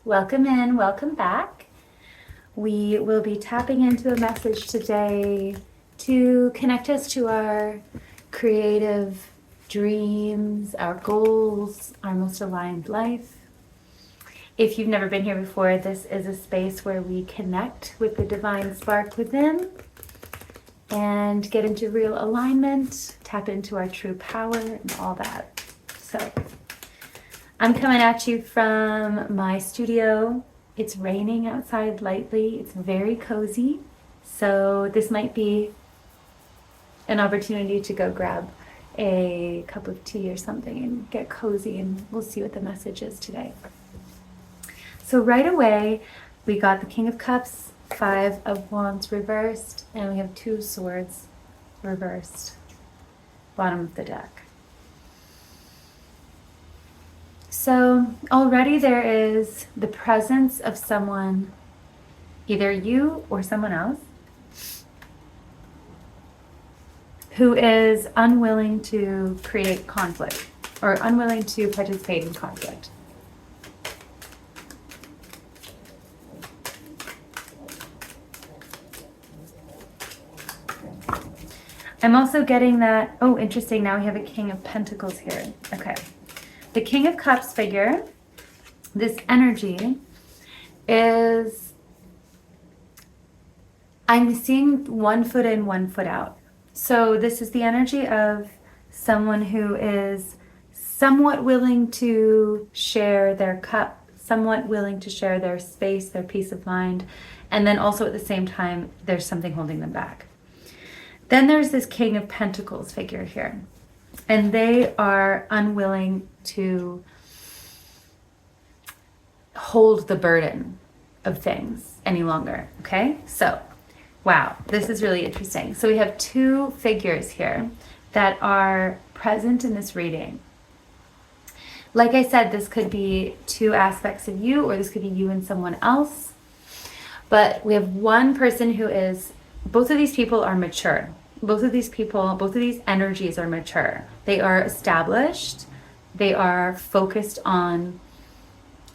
Welcome in, welcome back. We will be tapping into a message today to connect us to our creative dreams, our goals, our most aligned life. If you've never been here before, this is a space where we connect with the divine spark within and get into real alignment, tap into our true power and all that. So I'm coming at you from my studio. It's raining outside lightly. It's very cozy. So this might be an opportunity to go grab a cup of tea or something and get cozy, and we'll see what the message is today. So right away, we got the King of Cups, 5 of Wands reversed, and we have 2 swords reversed, bottom of the deck. So already there is the presence of someone, either you or someone else, who is unwilling to create conflict or unwilling to participate in conflict. I'm also getting that, oh, interesting, now we have a King of Pentacles here. Okay. The King of Cups figure, this energy is, I'm seeing 1 foot in, 1 foot out. So this is the energy of someone who is somewhat willing to share their cup, somewhat willing to share their space, their peace of mind, and then also at the same time, there's something holding them back. Then there's this King of Pentacles figure here, and they are unwilling to hold the burden of things any longer. Okay, so wow, this is really interesting. So we have 2 figures here that are present in this reading. Like I said, this could be 2 aspects of you, or this could be you and someone else. But we have one person who is, both of these people are mature. Both of these people, both of these energies are mature. They are established. They are focused on,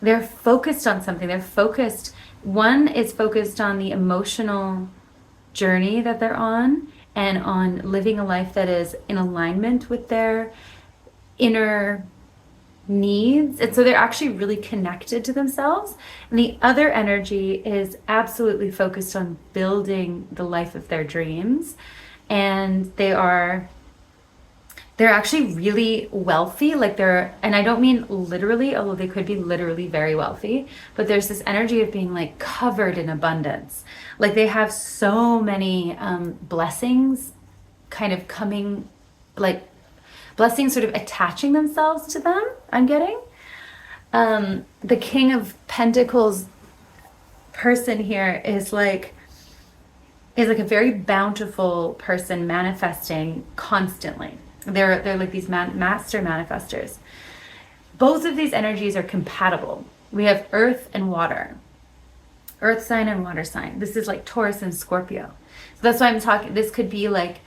they're focused on something. They're focused, one is focused on the emotional journey that they're on and on living a life that is in alignment with their inner needs. And so they're actually really connected to themselves. And the other energy is absolutely focused on building the life of their dreams. And they're actually really wealthy, like and I don't mean literally, although they could be literally very wealthy, but there's this energy of being like covered in abundance. Like they have so many blessings kind of coming, like blessings sort of attaching themselves to them, I'm getting. The King of Pentacles person here is like a very bountiful person, manifesting constantly. They're like these master manifestors. Both of these energies are compatible. We have earth and water. Earth sign and water sign. This is like Taurus and Scorpio. So that's why I'm talking, this could be like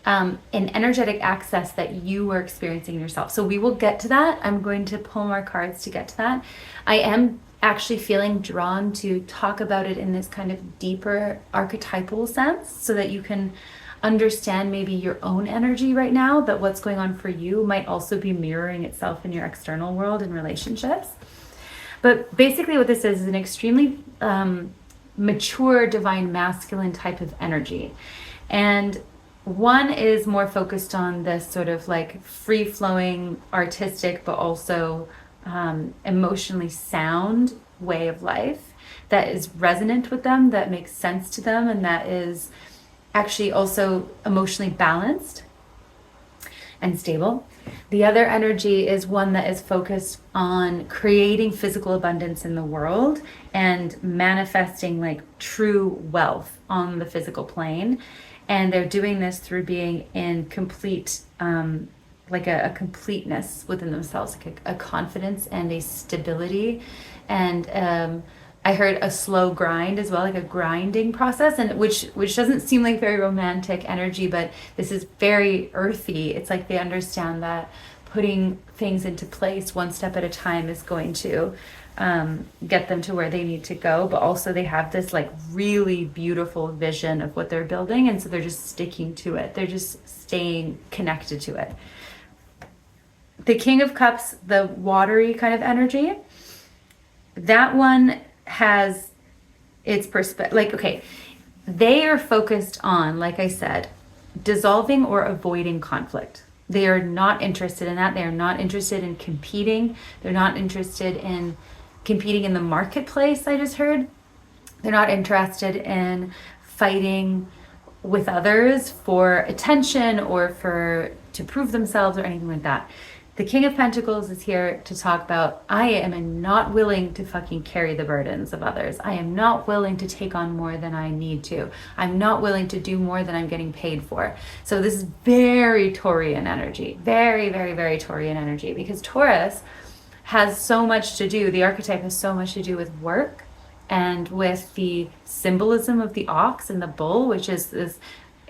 an energetic access that you are experiencing yourself. So we will get to that. I'm going to pull more cards to get to that. I am actually feeling drawn to talk about it in this kind of deeper archetypal sense so that you can understand maybe your own energy right now, that what's going on for you might also be mirroring itself in your external world and relationships. But basically what this is an extremely mature divine masculine type of energy. And one is more focused on this sort of like free-flowing, artistic, but also emotionally sound way of life that is resonant with them, that makes sense to them, and that is actually also emotionally balanced and stable. The other energy is one that is focused on creating physical abundance in the world and manifesting like true wealth on the physical plane. And they're doing this through being in complete, like a completeness within themselves, like a confidence and a stability. And I heard a slow grind as well, like a grinding process, and which doesn't seem like very romantic energy, but this is very earthy. It's like they understand that putting things into place one step at a time is going to get them to where they need to go, but also they have this like really beautiful vision of what they're building, and so they're just sticking to it. They're just staying connected to it. The King of Cups, the watery kind of energy, that one has its perspective. Like, okay, they are focused on, like I said, dissolving or avoiding conflict. They are not interested in that. They are not interested in competing. They're not interested in competing in the marketplace, I just heard. They're not interested in fighting with others for attention or to prove themselves or anything like that. The King of Pentacles is here to talk about, I am not willing to fucking carry the burdens of others. I am not willing to take on more than I need to. I'm not willing to do more than I'm getting paid for. So this is very Taurian energy. Very, very, very Taurian energy, because Taurus has so much to do, the archetype has so much to do with work and with the symbolism of the ox and the bull, which is this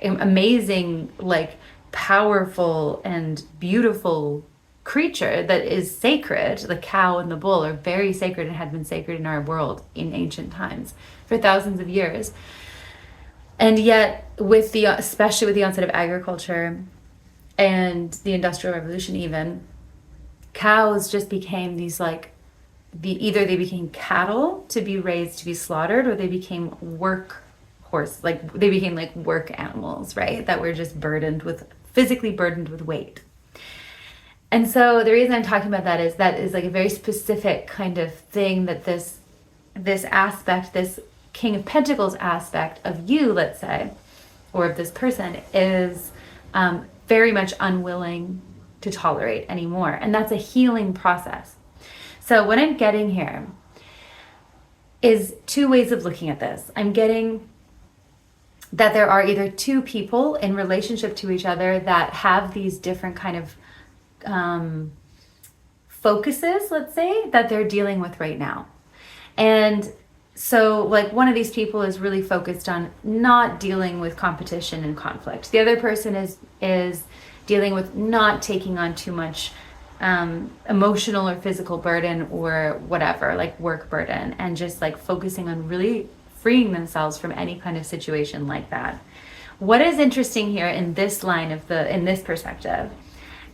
amazing, like powerful and beautiful creature that is sacred. The cow and the bull are very sacred and had been sacred in our world in ancient times for thousands of years. And yet, especially with the onset of agriculture and the Industrial Revolution, even, cows just became these like, either they became cattle to be raised to be slaughtered, or they became they became like work animals, right? That were just physically burdened with weight. And so the reason I'm talking about that is like a very specific kind of thing that this aspect, this King of Pentacles aspect of you, let's say, or of this person, is very much unwilling to tolerate anymore. And that's a healing process. So what I'm getting here is two ways of looking at this. I'm getting that there are either two people in relationship to each other that have these different kind of focuses, let's say, that they're dealing with right now. And so like one of these people is really focused on not dealing with competition and conflict. The other person is dealing with not taking on too much emotional or physical burden or whatever, like work burden, and just like focusing on really freeing themselves from any kind of situation like that. What is interesting here in this line in this perspective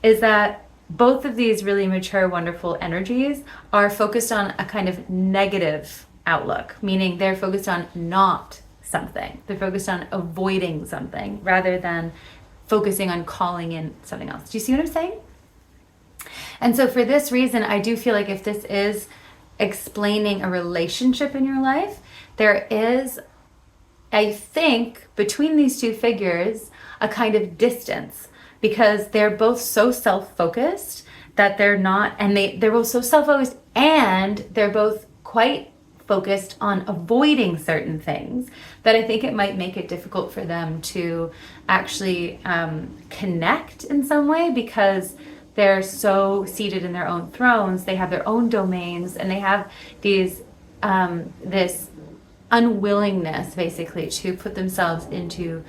is that both of these really mature, wonderful energies are focused on a kind of negative outlook, meaning they're focused on not something. They're focused on avoiding something rather than focusing on calling in something else. Do you see what I'm saying? And so for this reason, I do feel like if this is explaining a relationship in your life, there is, I think, between these two figures, a kind of distance, because they're both so self-focused that they're not, and they're both so self-focused, and they're both quite focused on avoiding certain things, that I think it might make it difficult for them to actually connect in some way, because they're so seated in their own thrones. They have their own domains, and they have these this unwillingness basically to put themselves into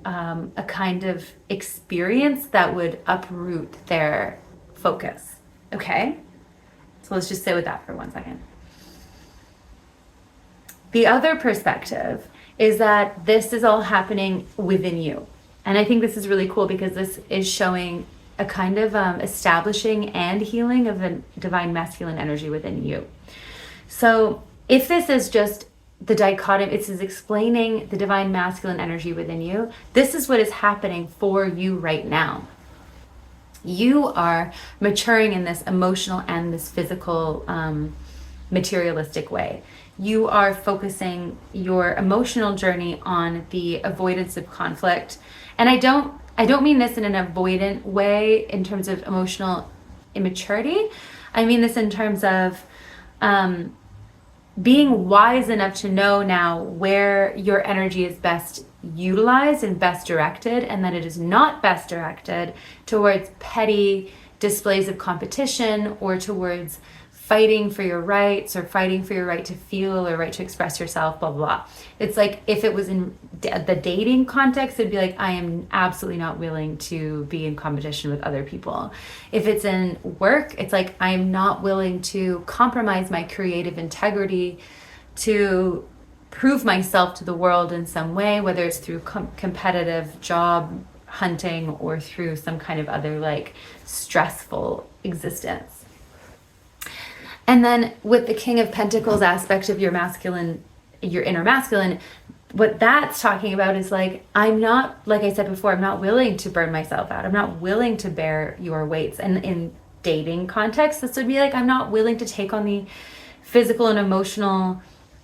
a kind of experience that would uproot their focus. Okay? So let's just sit with that for 1 second. The other perspective is that this is all happening within you. And I think this is really cool, because this is showing a kind of establishing and healing of a divine masculine energy within you. So if this is just the dichotomy, it is explaining the divine masculine energy within you, this is what is happening for you right now. You are maturing in this emotional and this physical materialistic way. You are focusing your emotional journey on the avoidance of conflict. And I don't mean this in an avoidant way in terms of emotional immaturity. I mean this in terms of being wise enough to know now where your energy is best utilized and best directed, and that it is not best directed towards petty displays of competition or towards fighting for your rights or fighting for your right to feel or right to express yourself, blah, blah, blah. It's like if it was in the dating context, it'd be like, I am absolutely not willing to be in competition with other people. If it's in work, it's like, I am not willing to compromise my creative integrity to prove myself to the world in some way, whether it's through competitive job hunting or through some kind of other like stressful existence. And then with the King of Pentacles aspect of your masculine, your inner masculine, what that's talking about is like, I'm not, like I said before, I'm not willing to burn myself out. I'm not willing to bear your weights. And in dating context, this would be like, I'm not willing to take on the physical and emotional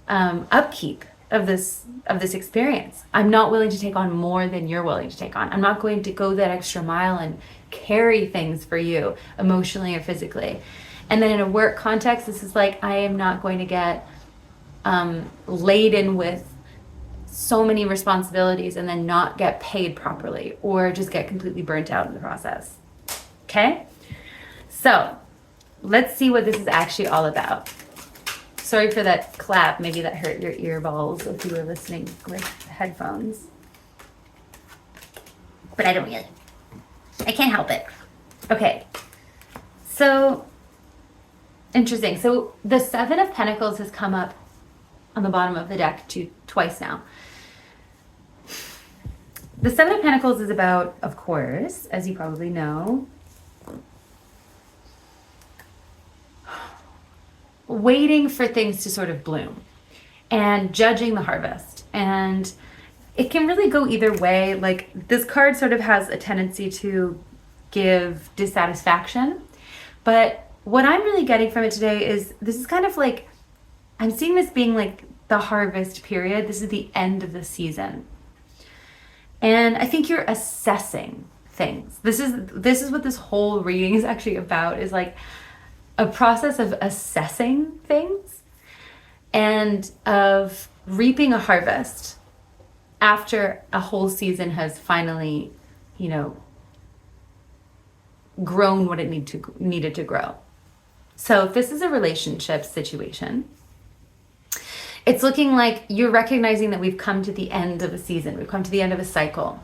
upkeep of this experience. I'm not willing to take on more than you're willing to take on. I'm not going to go that extra mile and carry things for you emotionally or physically. And then in a work context, this is like, I am not going to get laden with so many responsibilities and then not get paid properly or just get completely burnt out in the process. Okay? So let's see what this is actually all about. Sorry for that clap. Maybe that hurt your ear balls if you were listening with headphones. But I can't help it. Okay. So, interesting. So the Seven of Pentacles has come up on the bottom of the deck twice now. The Seven of Pentacles is about, of course, as you probably know, waiting for things to sort of bloom and judging the harvest. And it can really go either way. Like this card sort of has a tendency to give dissatisfaction. But what I'm really getting from it today is this is kind of like, I'm seeing this being like the harvest period. This is the end of the season. And I think you're assessing things. This is what this whole reading is actually about, is like a process of assessing things and of reaping a harvest after a whole season has finally, grown what it needed to grow. So if this is a relationship situation, it's looking like you're recognizing that we've come to the end of a season. We've come to the end of a cycle.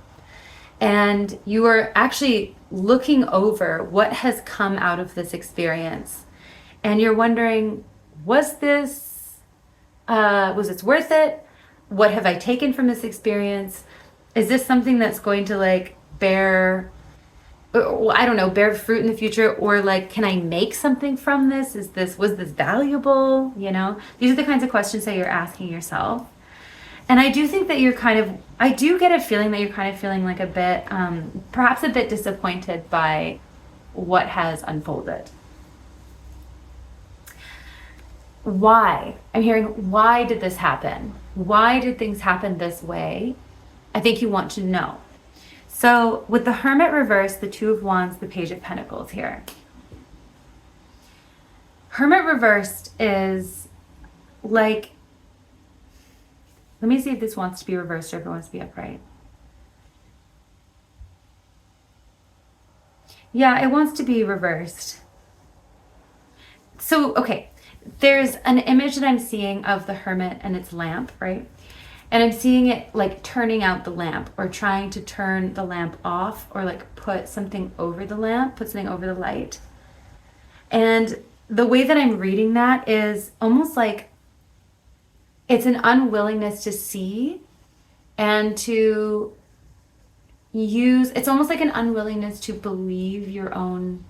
And you are actually looking over what has come out of this experience. And you're wondering, was this worth it? What have I taken from this experience? Is this something that's going to like bear fruit in the future? Or like, can I make something from this? Was this valuable? These are the kinds of questions that you're asking yourself. And I do think that I do get a feeling that you're kind of feeling like a bit, perhaps a bit disappointed by what has unfolded. Why? I'm hearing, why did this happen? Why did things happen this way? I think you want to know. So with the Hermit reversed, the Two of Wands, the Page of Pentacles here. Hermit reversed is like, let me see if this wants to be reversed or if it wants to be upright. Yeah, it wants to be reversed. So, okay. There's an image that I'm seeing of the Hermit and its lamp, right? And I'm seeing it like turning out the lamp or trying to turn the lamp off or like put something over the lamp, put something over the light. And the way that I'm reading that is almost like it's an unwillingness to see and to use, it's almost like an unwillingness to believe your own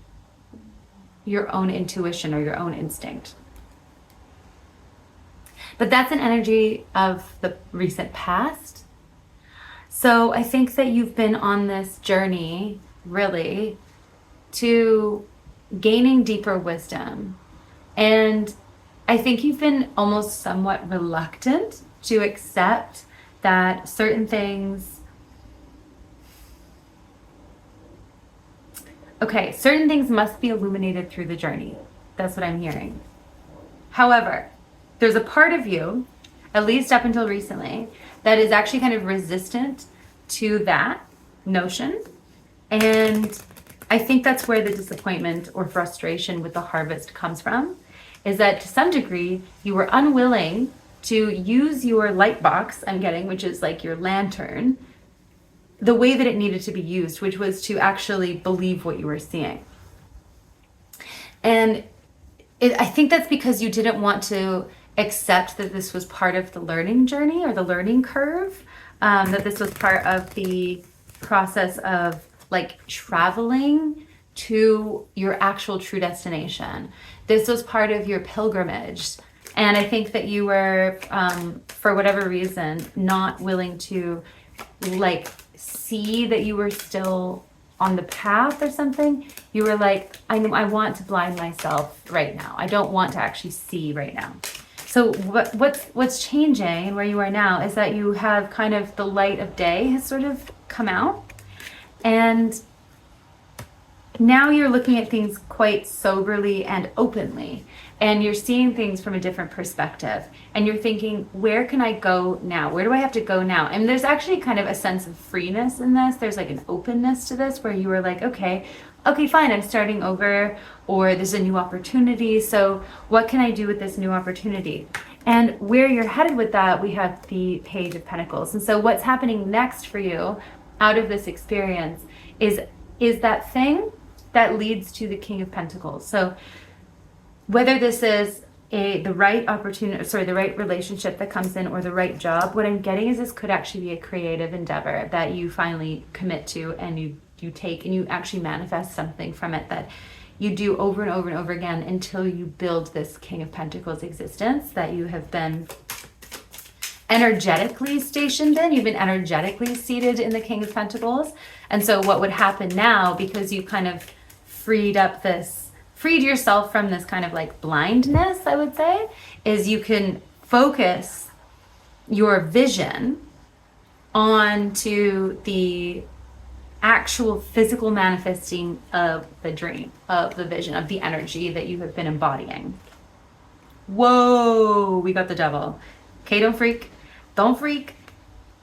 intuition or your own instinct. But that's an energy of the recent past. So I think that you've been on this journey, really, to gaining deeper wisdom. And I think you've been almost somewhat reluctant to accept that certain things must be illuminated through the journey. That's what I'm hearing. However, there's a part of you, at least up until recently, that is actually kind of resistant to that notion. And I think that's where the disappointment or frustration with the harvest comes from, is that to some degree, you were unwilling to use your light box, I'm getting, which is like your lantern, the way that it needed to be used, which was to actually believe what you were seeing. And I think that's because you didn't want to accept that this was part of the learning journey or the learning curve, that this was part of the process of like traveling to your actual true destination. This was part of your pilgrimage. And I think that you were, for whatever reason, not willing to like see that you were still on the path or something. You were like, I want to blind myself right now. I don't want to actually see right now. So what's changing and where you are now is that you have kind of the light of day has sort of come out, and now you're looking at things quite soberly and openly, and you're seeing things from a different perspective, and you're thinking, where can I go now? Where do I have to go now? And there's actually kind of a sense of freeness in this. There's like an openness to this where you were like, okay, fine, I'm starting over, or there's a new opportunity. So what can I do with this new opportunity? And where you're headed with that, we have the Page of Pentacles. And so what's happening next for you out of this experience is that thing that leads to the King of Pentacles. So whether this is the right opportunity, the right relationship that comes in, or the right job, what I'm getting is this could actually be a creative endeavor that you finally commit to, and you take and you actually manifest something from it that you do over and over and over again until you build this King of Pentacles existence that you have been energetically stationed in. You've been energetically seated in the King of Pentacles. And so what would happen now, because you kind of freed yourself from this kind of like blindness, I would say, is you can focus your vision onto the actual physical manifesting of the dream, of the vision, of the energy that you have been embodying. Whoa, we got the Devil. Okay, don't freak.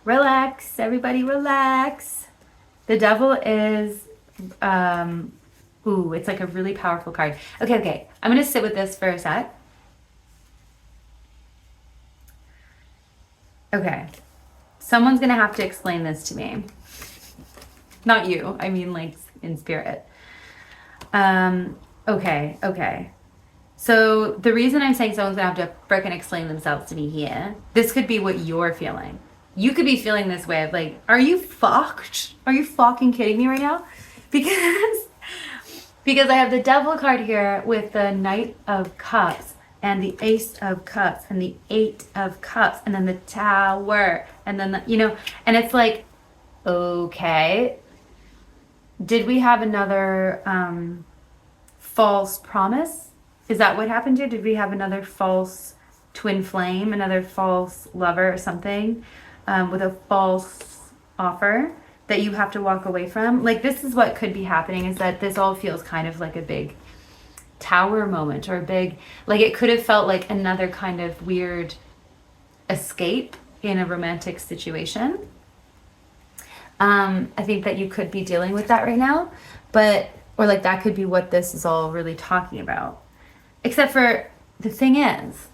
Relax, everybody relax. The Devil is, it's like a really powerful card. Okay. I'm going to sit with this for a sec. Okay. Someone's going to have to explain this to me. Not you. I mean, like, in spirit. Okay. So the reason I'm saying someone's going to have to frickin' explain themselves to me here, this could be what you're feeling. You could be feeling this way of like, are you fucked? Are you fucking kidding me right now? Because I have the Devil card here with the Knight of Cups and the Ace of Cups and the Eight of Cups and then the Tower and then and it's like, okay, did we have another false promise? Is that what happened here? Did we have another false twin flame, another false lover or something with a false offer that you have to walk away from? Like, this is what could be happening, is that this all feels kind of like a big Tower moment, or a big, like, it could have felt like another kind of weird escape in a romantic situation. I think that you could be dealing with that right now, or like that could be what this is all really talking about. Except for the thing is,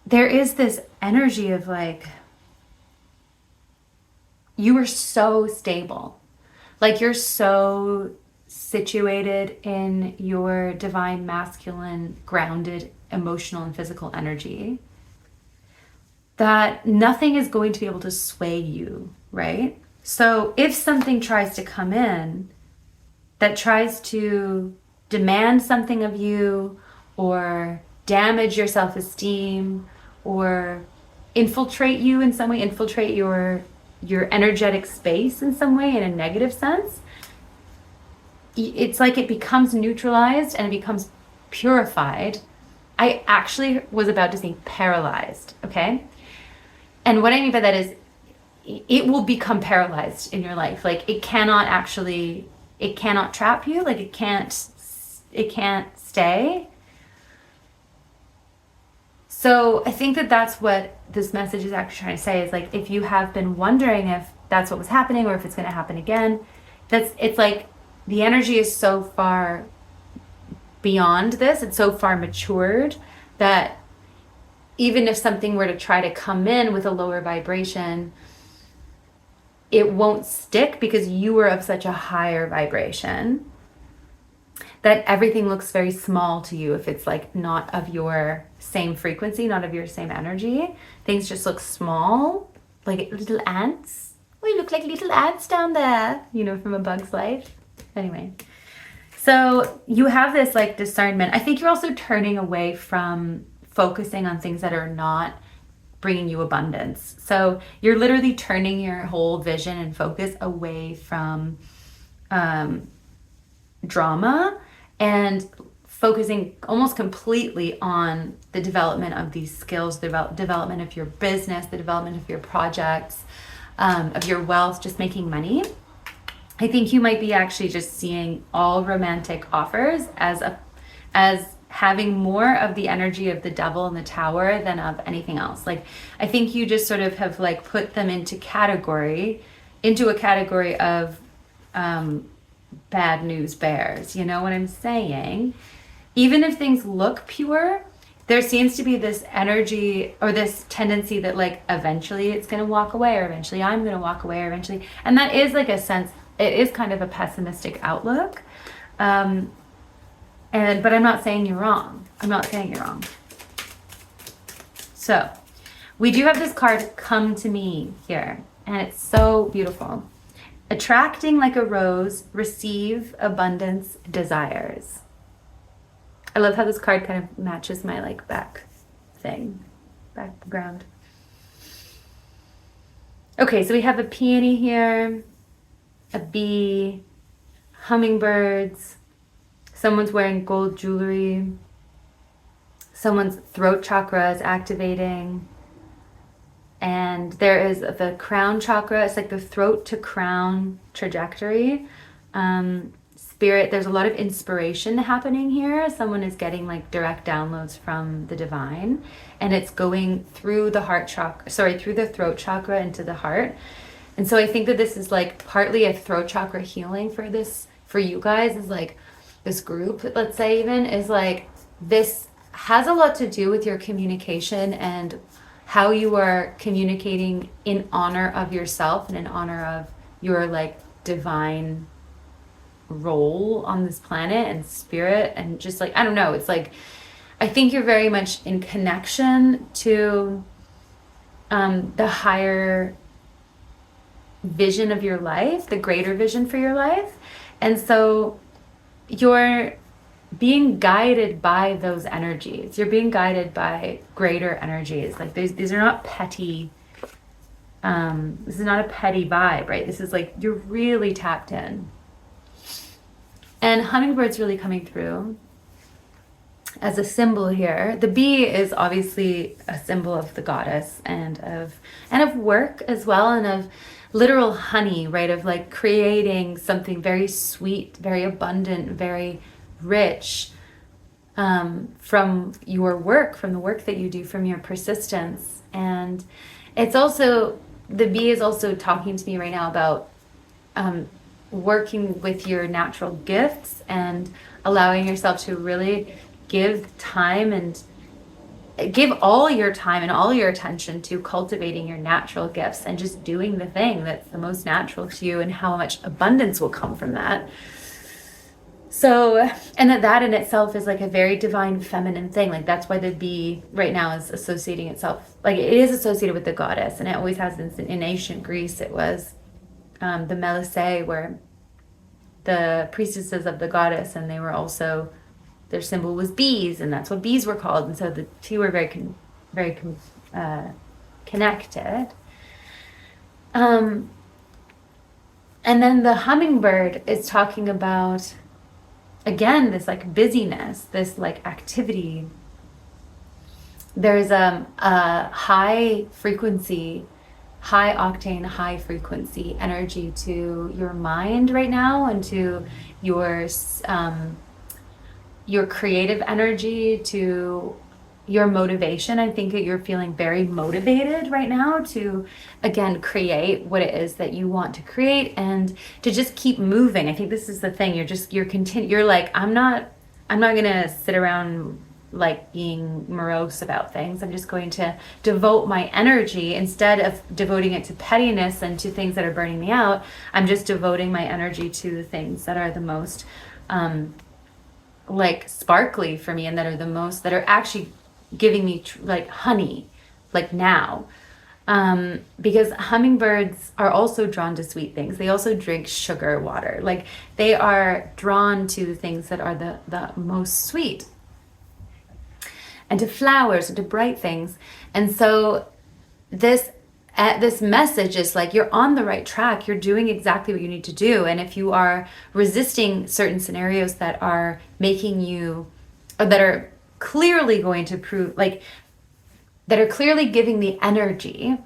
there is this energy of like, you are so stable. Like, you're so situated in your divine masculine, grounded, emotional and physical energy that nothing is going to be able to sway you, right? So if something tries to come in that tries to demand something of you, or damage your self-esteem, or infiltrate you in some way, infiltrate your energetic space in some way in a negative sense, it's like it becomes neutralized and it becomes purified. I actually was about to say paralyzed, okay? And what I mean by that is it will become paralyzed in your life. Like, it cannot trap you. Like, it can't stay. So I think that that's what this message is actually trying to say, is like, if you have been wondering if that's what was happening or if it's going to happen again, it's like the energy is so far beyond this. It's so far matured that even if something were to try to come in with a lower vibration, it won't stick because you are of such a higher vibration that everything looks very small to you if it's like not of your same frequency, not of your same energy. Things just look small, like little ants. We look like little ants down there, you know, from A Bug's Life. Anyway, so you have this like discernment. I think you're also turning away from focusing on things that are not bringing you abundance. So you're literally turning your whole vision and focus away from drama and focusing almost completely on the development of these skills, the development of your business, the development of your projects, of your wealth, just making money. I think you might be actually just seeing all romantic offers as having more of the energy of the devil and the tower than of anything else. Like, I think you just sort of have like put them into a category of bad news bears. You know what I'm saying? Even if things look pure, there seems to be this energy or this tendency that like eventually it's going to walk away, or eventually I'm going to walk away, or eventually. And that is like a sense, it is kind of a pessimistic outlook. But I'm not saying you're wrong. I'm not saying you're wrong. So we do have this card, Come to Me, here, and it's so beautiful. Attracting like a rose, receive abundance desires. I love how this card kind of matches my like background. Okay, so we have a peony here, a bee, hummingbirds, someone's wearing gold jewelry, someone's throat chakra is activating, and there is the crown chakra. It's like the throat to crown trajectory. Spirit, there's a lot of inspiration happening here. Someone is getting like direct downloads from the divine, and it's going through the through the throat chakra into the heart. And so I think that this is like partly a throat chakra healing for you guys, is like this group, let's say, even is like, this has a lot to do with your communication and how you are communicating in honor of yourself and in honor of your like divine role on this planet and spirit, and just like, I don't know, it's like, I think you're very much in connection to the higher vision of your life, the greater vision for your life. And so you're being guided by those energies. You're being guided by greater energies. Like these are not petty, this is not a petty vibe, right? This is like, you're really tapped in. And hummingbird's really coming through as a symbol here. The bee is obviously a symbol of the goddess and of work as well, and of literal honey, right? Of like creating something very sweet, very abundant, very rich, from your work, from the work that you do, from your persistence. And it's also, the bee is also talking to me right now about working with your natural gifts and allowing yourself to really give time and give all your time and all your attention to cultivating your natural gifts and just doing the thing that's the most natural to you, and how much abundance will come from that. So, and that in itself is like a very divine feminine thing. Like that's why the bee right now is associating itself, like it is associated with the goddess, and it always has been. In ancient Greece, it was the Melissae were the priestesses of the goddess, and they were also, their symbol was bees, and that's what bees were called. And so the two were very connected. And then the hummingbird is talking about, again, this like busyness, this like activity. There's a high frequency, high octane, high frequency energy to your mind right now, and to your creative energy, to your motivation. I think that you're feeling very motivated right now to, again, create what it is that you want to create and to just keep moving. I think this is the thing. You're like, I'm not I'm not going to sit around like being morose about things. I'm just going to devote my energy, instead of devoting it to pettiness and to things that are burning me out. I'm just devoting my energy to the things that are the most like sparkly for me, and that are actually giving me like honey, like now. Because hummingbirds are also drawn to sweet things. They also drink sugar water. Like, they are drawn to the things that are the most sweet, and to flowers and to bright things. And so this message is like, you're on the right track. You're doing exactly what you need to do. And if you are resisting certain scenarios that are making you, or that are clearly going to prove, like, that are clearly giving the energy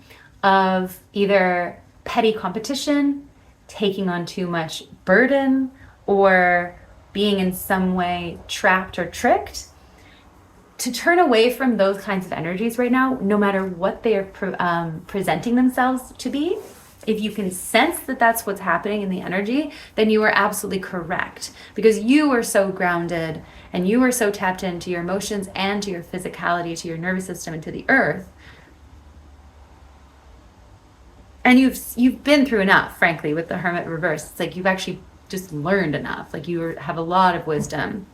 of either petty competition, taking on too much burden, or being in some way trapped or tricked, to turn away from those kinds of energies right now, no matter what they are presenting themselves to be. If you can sense that that's what's happening in the energy, then you are absolutely correct, because you are so grounded and you are so tapped into your emotions and to your physicality, to your nervous system, and to the earth. And you've been through enough, frankly, with the Hermit reverse. It's like you've actually just learned enough. Like, you have a lot of wisdom.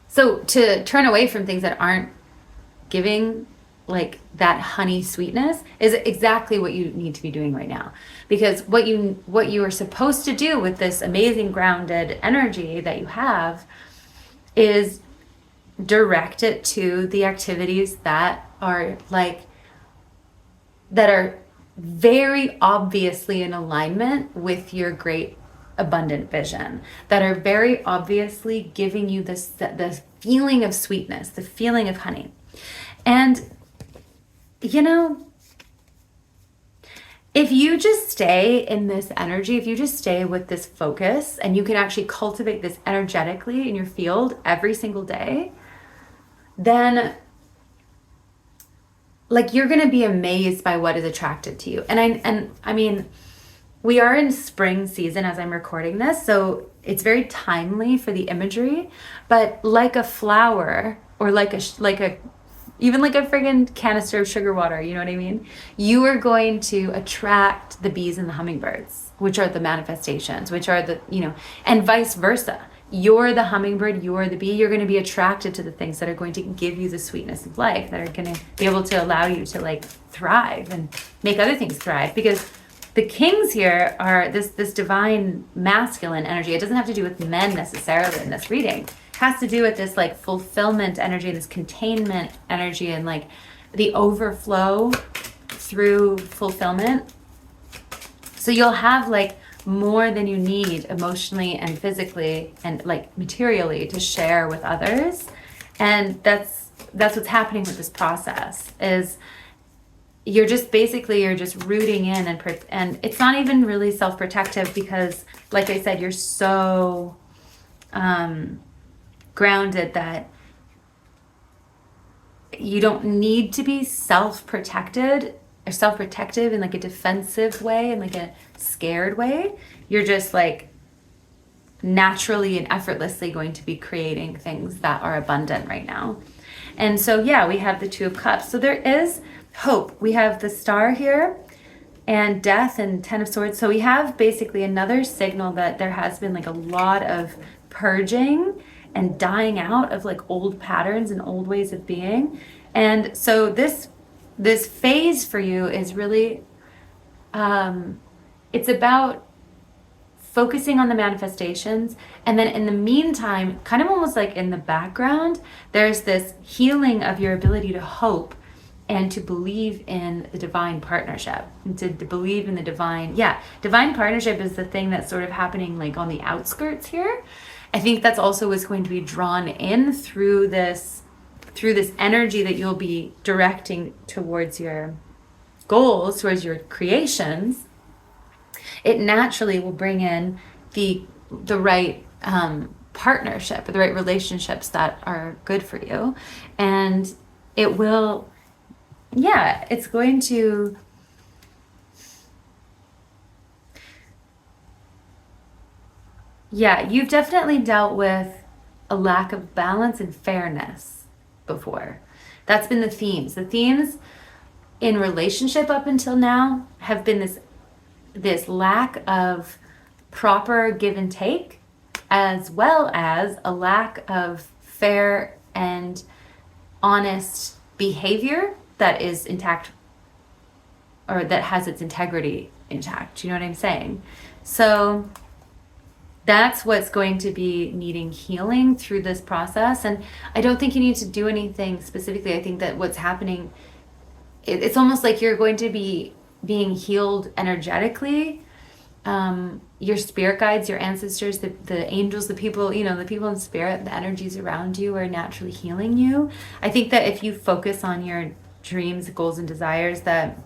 So to turn away from things that aren't giving like that honey sweetness is exactly what you need to be doing right now. Because what you are supposed to do with this amazing grounded energy that you have is direct it to the activities that are very obviously in alignment with your great abundant vision, that are very obviously giving you this feeling of sweetness, the feeling of honey. And if you just stay in this energy, if you just stay with this focus, and you can actually cultivate this energetically in your field every single day, then like, you're going to be amazed by what is attracted to you. And I mean, we are in spring season as I'm recording this, so it's very timely for the imagery. But like a flower, or even like a friggin' canister of sugar water, you know what I mean? You are going to attract the bees and the hummingbirds, which are the manifestations, which are and vice versa. You're the hummingbird, you're the bee, you're going to be attracted to the things that are going to give you the sweetness of life, that are going to be able to allow you to like thrive and make other things thrive. Because the kings here are this divine masculine energy. It doesn't have to do with men necessarily in this reading. It has to do with this like fulfillment energy, this containment energy, and like the overflow through fulfillment. So you'll have like more than you need emotionally and physically and like materially to share with others. And that's what's happening with this process, is you're just rooting in, and it's not even really self-protective, because like I said, you're so grounded that you don't need to be self-protected or self-protective in like a defensive way, in like a scared way. You're just like naturally and effortlessly going to be creating things that are abundant right now. And so yeah, we have the Two of Cups. So there is hope. We have the Star here, and Death, and Ten of Swords. So we have basically another signal that there has been like a lot of purging and dying out of like old patterns and old ways of being. And so this phase for you is really it's about focusing on the manifestations, and then in the meantime, kind of almost like in the background, there's this healing of your ability to hope and to believe in the divine partnership, and to believe in the divine partnership is the thing that's sort of happening like on the outskirts here. I think that's also what's going to be drawn in through this energy that you'll be directing towards your goals, towards your creations. It naturally will bring in the right partnership, or the right relationships that are good for you. And it will, it's going to, Yeah, you've definitely dealt with a lack of balance and fairness before. That's been the themes. The themes in relationship up until now have been this lack of proper give and take, as well as a lack of fair and honest behavior that is intact, or that has its integrity intact. You know what I'm saying? So that's what's going to be needing healing through this process. And I don't think you need to do anything specifically. I think that what's happening, it's almost like you're going to be being healed energetically. Your spirit guides, your ancestors, the angels, the people, the people in spirit, the energies around you are naturally healing you. I think that if you focus on your dreams, goals, and desires, that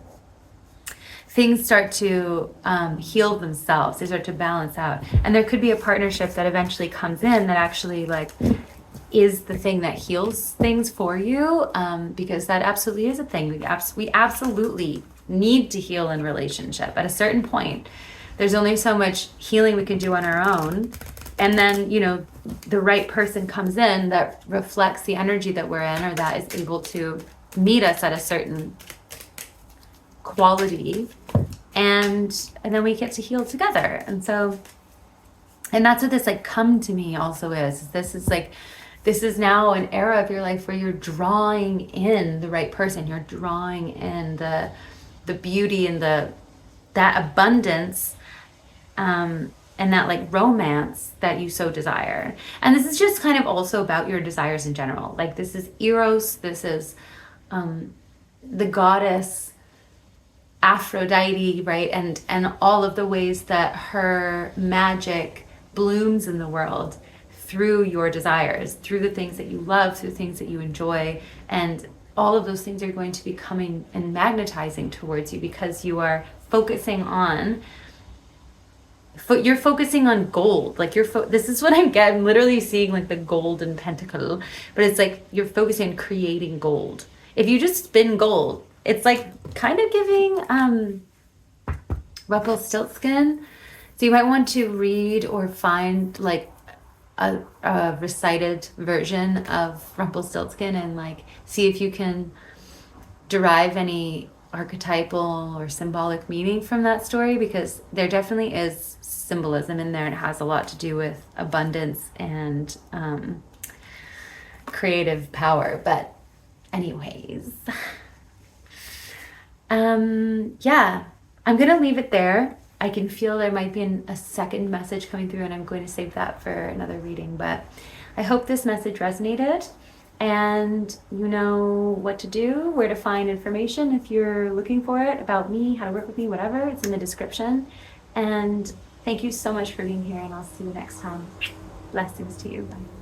things start to heal themselves. They start to balance out. And there could be a partnership that eventually comes in that actually like is the thing that heals things for you, because that absolutely is a thing. We absolutely need to heal in relationship. At a certain point, there's only so much healing we can do on our own. And then, the right person comes in that reflects the energy that we're in, or that is able to meet us at a certain quality. And then we get to heal together. And that's what this like come to me also is. This is now an era of your life where you're drawing in the right person. You're drawing in the beauty and that abundance, and that like romance that you so desire. And this is just kind of also about your desires in general. Like this is Eros, this is the goddess Aphrodite, right? And all of the ways that her magic blooms in the world through your desires, through the things that you love, through the things that you enjoy. And all of those things are going to be coming and magnetizing towards you because you are focusing on gold. Like this is what I'm literally seeing, like the golden pentacle, but it's like you're focusing on creating gold. If you just spin gold, it's like kind of giving Rumpelstiltskin. So you might want to read or find like a recited version of Rumpelstiltskin and like see if you can derive any archetypal or symbolic meaning from that story, because there definitely is symbolism in there, and it has a lot to do with abundance and creative power. But anyways, yeah, I'm gonna leave it there. I can feel there might be a second message coming through, and I'm going to save that for another reading. But I hope this message resonated, and you know what to do, where to find information if you're looking for it, about me, how to work with me, whatever. It's in the description. And thank you so much for being here, and I'll see you next time. Blessings to you. Bye.